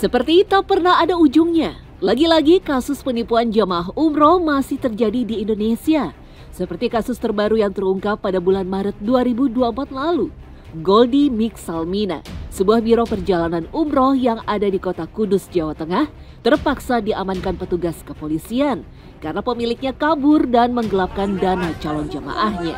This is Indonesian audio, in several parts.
Seperti tak pernah ada ujungnya, lagi-lagi kasus penipuan jamaah umroh masih terjadi di Indonesia. Seperti kasus terbaru yang terungkap pada bulan Maret 2024 lalu. Goldi Mix Salmina, sebuah biro perjalanan umroh yang ada di kota Kudus, Jawa Tengah, terpaksa diamankan petugas kepolisian karena pemiliknya kabur dan menggelapkan dana calon jamaahnya.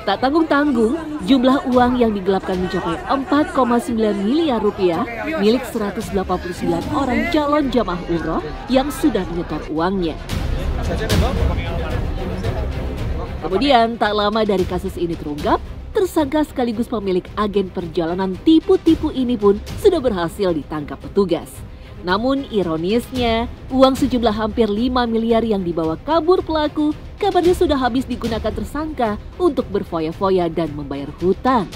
Tak tanggung-tanggung, jumlah uang yang digelapkan mencapai 4,9 miliar rupiah milik 189 orang calon jamaah umroh yang sudah menyetor uangnya. Kemudian tak lama dari kasus ini terungkap, tersangka sekaligus pemilik agen perjalanan tipu-tipu ini pun sudah berhasil ditangkap petugas. Namun ironisnya, uang sejumlah hampir 5 miliar yang dibawa kabur pelaku kabarnya sudah habis digunakan tersangka untuk berfoya-foya dan membayar hutang.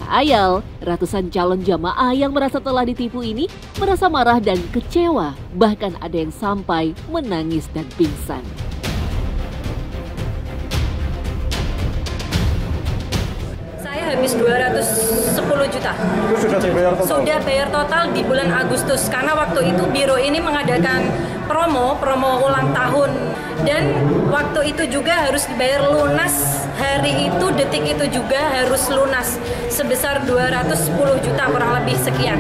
Tak ayal, ratusan calon jamaah yang merasa telah ditipu ini merasa marah dan kecewa, bahkan ada yang sampai menangis dan pingsan. Habis 210 juta. Itu sudah dibayar total? Sudah bayar total di bulan Agustus karena waktu itu biro ini mengadakan promo ulang tahun dan waktu itu juga harus dibayar lunas, hari itu detik itu juga harus lunas sebesar 210 juta kurang lebih sekian.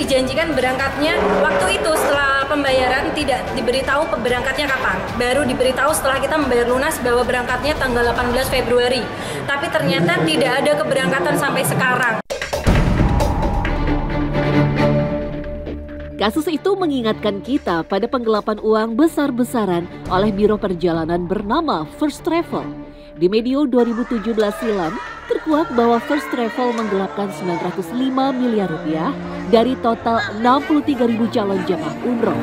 Dijanjikan berangkatnya waktu itu setelah pembayaran tidak diberitahu berangkatnya kapan. Baru diberitahu setelah kita membayar lunas bahwa berangkatnya tanggal 18 Februari. Tapi ternyata tidak ada keberangkatan sampai sekarang. Kasus itu mengingatkan kita pada penggelapan uang besar-besaran oleh biro perjalanan bernama First Travel. Di medio 2017 silam, terkuak bahwa First Travel menggelapkan 905 miliar rupiah dari total 63.000 calon jamaah umroh.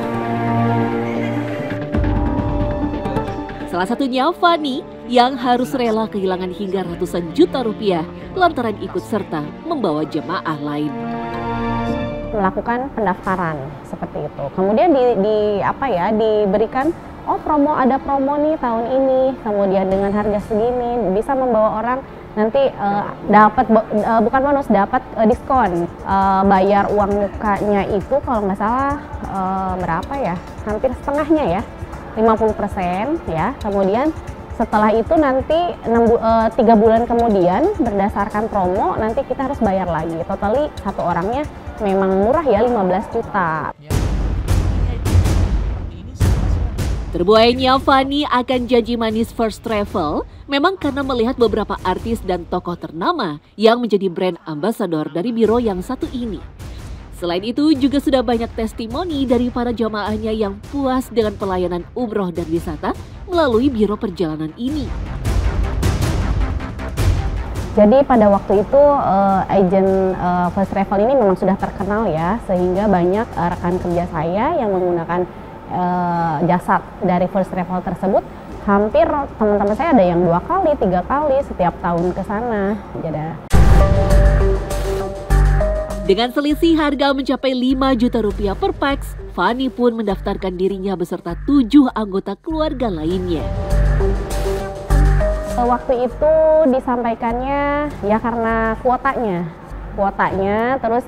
Salah satunya Fani yang harus rela kehilangan hingga ratusan juta rupiah lantaran ikut serta membawa jemaah lain. Melakukan pendaftaran seperti itu. Kemudian diberikan ada promo nih tahun ini. Kemudian dengan harga segini bisa membawa orang nanti dapat bukan bonus, dapat diskon. Bayar uang mukanya itu kalau nggak salah berapa ya? Hampir setengahnya ya. 50% ya. Kemudian setelah itu nanti 3 bulan kemudian berdasarkan promo nanti kita harus bayar lagi. Totally satu orangnya memang murah ya 15 juta. Terbuainya Fani akan janji manis First Travel memang karena melihat beberapa artis dan tokoh ternama yang menjadi brand ambassador dari biro yang satu ini. Selain itu juga sudah banyak testimoni dari para jamaahnya yang puas dengan pelayanan umroh dan wisata melalui biro perjalanan ini. Jadi pada waktu itu agen First Travel ini memang sudah terkenal ya, sehingga banyak rekan kerja saya yang menggunakan jasa dari First Travel tersebut. Hampir teman-teman saya ada yang 2 kali, 3 kali setiap tahun ke sana. Dengan selisih harga mencapai 5 juta rupiah per pax, Fani pun mendaftarkan dirinya beserta 7 anggota keluarga lainnya. Waktu itu disampaikannya ya karena kuotanya terus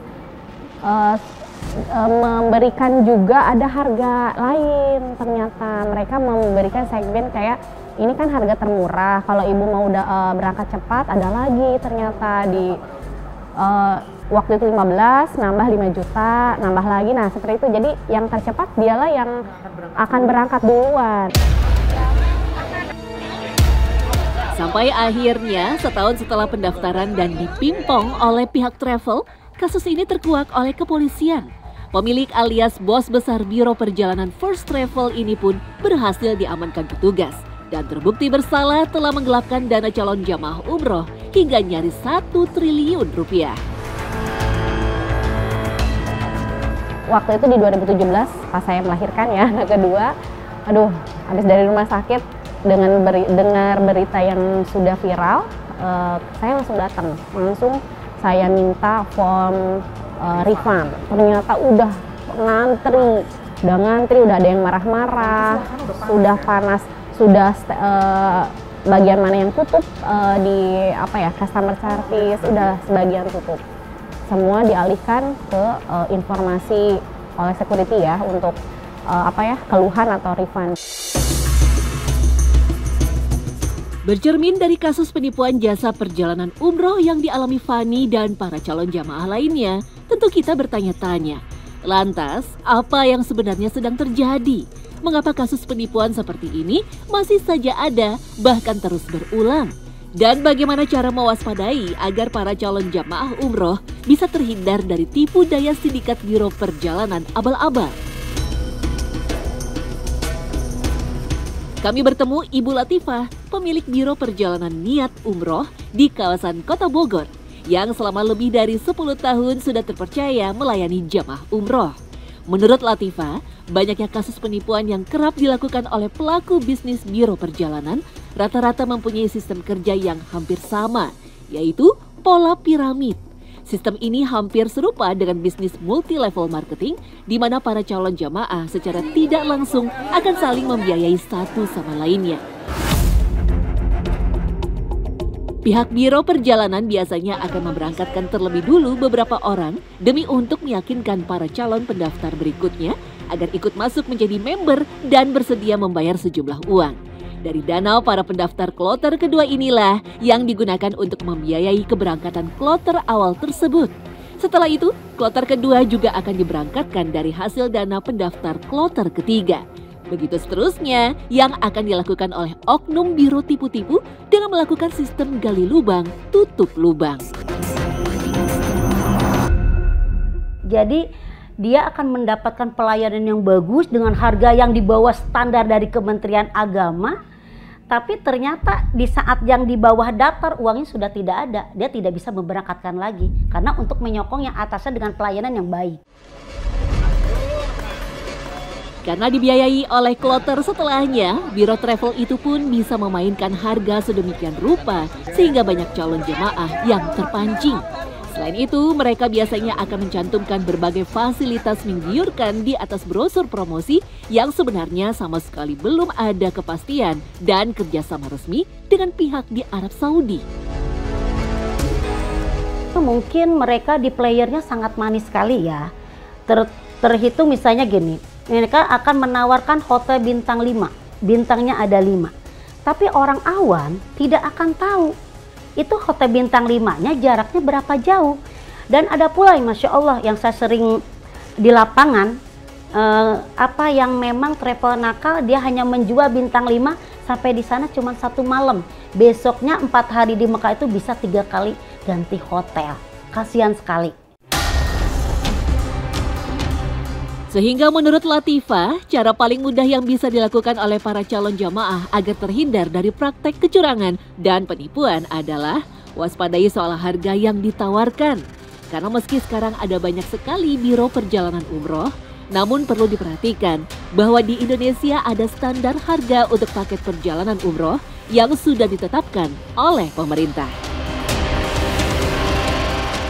memberikan juga ada harga lain. Ternyata mereka memberikan segmen kayak ini kan harga termurah, kalau ibu mau berangkat cepat ada lagi ternyata di waktu itu 15 nambah 5 juta nambah lagi, nah seperti itu. Jadi yang tercepat dialah yang akan berangkat duluan. Sampai akhirnya setahun setelah pendaftaran dan dipimpong oleh pihak travel, kasus ini terkuak oleh kepolisian. Pemilik alias bos besar biro perjalanan First Travel ini pun berhasil diamankan petugas dan terbukti bersalah telah menggelapkan dana calon jamaah umroh hingga nyaris 1 triliun rupiah. Waktu itu di 2017 pas saya melahirkan ya anak kedua, habis dari rumah sakit dengan dengar berita yang sudah viral, saya langsung datang, langsung saya minta form refund. Ternyata udah ngantri, udah ada yang marah-marah, sudah panas, sudah bagian mana yang tutup di customer service udah sebagian tutup. semua dialihkan ke informasi oleh security ya untuk keluhan atau refund. Bercermin dari kasus penipuan jasa perjalanan umroh yang dialami Fani dan para calon jamaah lainnya, tentu kita bertanya-tanya, lantas apa yang sebenarnya sedang terjadi? Mengapa kasus penipuan seperti ini masih saja ada, bahkan terus berulang? Dan bagaimana cara mewaspadai agar para calon jamaah umroh bisa terhindar dari tipu daya sindikat biro perjalanan abal-abal? Kami bertemu Ibu Latifah, pemilik biro perjalanan niat umroh di kawasan Kota Bogor, yang selama lebih dari 10 tahun sudah terpercaya melayani jamaah umroh. Menurut Latifah, banyaknya kasus penipuan yang kerap dilakukan oleh pelaku bisnis biro perjalanan rata-rata mempunyai sistem kerja yang hampir sama, yaitu pola piramid. Sistem ini hampir serupa dengan bisnis multi-level marketing, di mana para calon jamaah secara tidak langsung akan saling membiayai satu sama lainnya. Pihak biro perjalanan biasanya akan memberangkatkan terlebih dulu beberapa orang demi untuk meyakinkan para calon pendaftar berikutnya agar ikut masuk menjadi member dan bersedia membayar sejumlah uang. Dari dana para pendaftar kloter kedua inilah yang digunakan untuk membiayai keberangkatan kloter awal tersebut. Setelah itu, kloter kedua juga akan diberangkatkan dari hasil dana pendaftar kloter ketiga. Begitu seterusnya yang akan dilakukan oleh oknum biro tipu-tipu dengan melakukan sistem gali lubang, tutup lubang. Jadi dia akan mendapatkan pelayanan yang bagus dengan harga yang di bawah standar dari Kementerian Agama. Tapi ternyata di saat yang di bawah daftar uangnya sudah tidak ada. Dia tidak bisa memberangkatkan lagi. Karena untuk menyokong yang atasnya dengan pelayanan yang baik. Karena dibiayai oleh kloter setelahnya, biro travel itu pun bisa memainkan harga sedemikian rupa sehingga banyak calon jemaah yang terpancing. Selain itu, mereka biasanya akan mencantumkan berbagai fasilitas menggiurkan di atas brosur promosi yang sebenarnya sama sekali belum ada kepastian dan kerjasama resmi dengan pihak di Arab Saudi. Mungkin mereka di playernya sangat manis sekali ya. Terhitung misalnya gini, mereka akan menawarkan hotel bintang 5, bintangnya ada 5. Tapi orang awam tidak akan tahu itu hotel bintang 5-nya jaraknya berapa jauh. Dan ada pula Masya Allah yang saya sering di lapangan, yang memang travel nakal, dia hanya menjual bintang 5 sampai di sana cuma 1 malam. Besoknya 4 hari di Mekah itu bisa 3 kali ganti hotel. Kasihan sekali. Sehingga menurut Latifah, cara paling mudah yang bisa dilakukan oleh para calon jamaah agar terhindar dari praktek kecurangan dan penipuan adalah waspadai soal harga yang ditawarkan. Karena meski sekarang ada banyak sekali biro perjalanan umroh, namun perlu diperhatikan bahwa di Indonesia ada standar harga untuk paket perjalanan umroh yang sudah ditetapkan oleh pemerintah.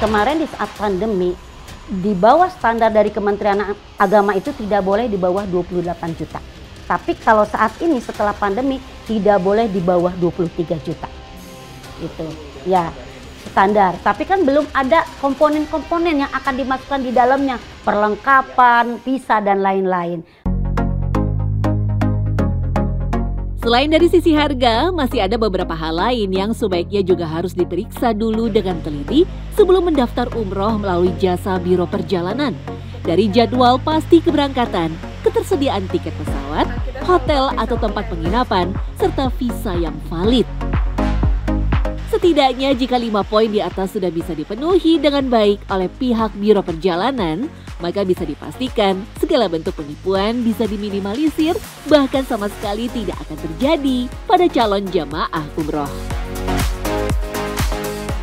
Kemarin di saat pandemi, di bawah standar dari Kementerian Agama itu tidak boleh di bawah 28 juta. Tapi kalau saat ini setelah pandemi tidak boleh di bawah 23 juta. Itu ya standar. Tapi kan belum ada komponen-komponen yang akan dimasukkan di dalamnya. Perlengkapan, visa dan lain-lain. Selain dari sisi harga, masih ada beberapa hal lain yang sebaiknya juga harus diperiksa dulu dengan teliti sebelum mendaftar umroh melalui jasa biro perjalanan. Dari jadwal pasti keberangkatan, ketersediaan tiket pesawat, hotel atau tempat penginapan, serta visa yang valid. Setidaknya jika 5 poin di atas sudah bisa dipenuhi dengan baik oleh pihak biro perjalanan, maka bisa dipastikan segala bentuk penipuan bisa diminimalisir, bahkan sama sekali tidak akan terjadi pada calon jamaah umroh.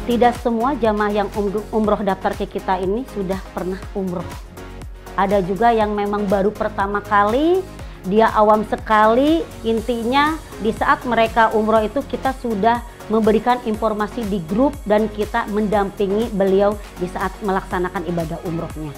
Tidak semua jamaah yang umroh daftar ke kita ini sudah pernah umroh. Ada juga yang memang baru pertama kali, dia awam sekali. Intinya di saat mereka umroh itu kita sudah memberikan informasi di grup dan kita mendampingi beliau di saat melaksanakan ibadah umrohnya.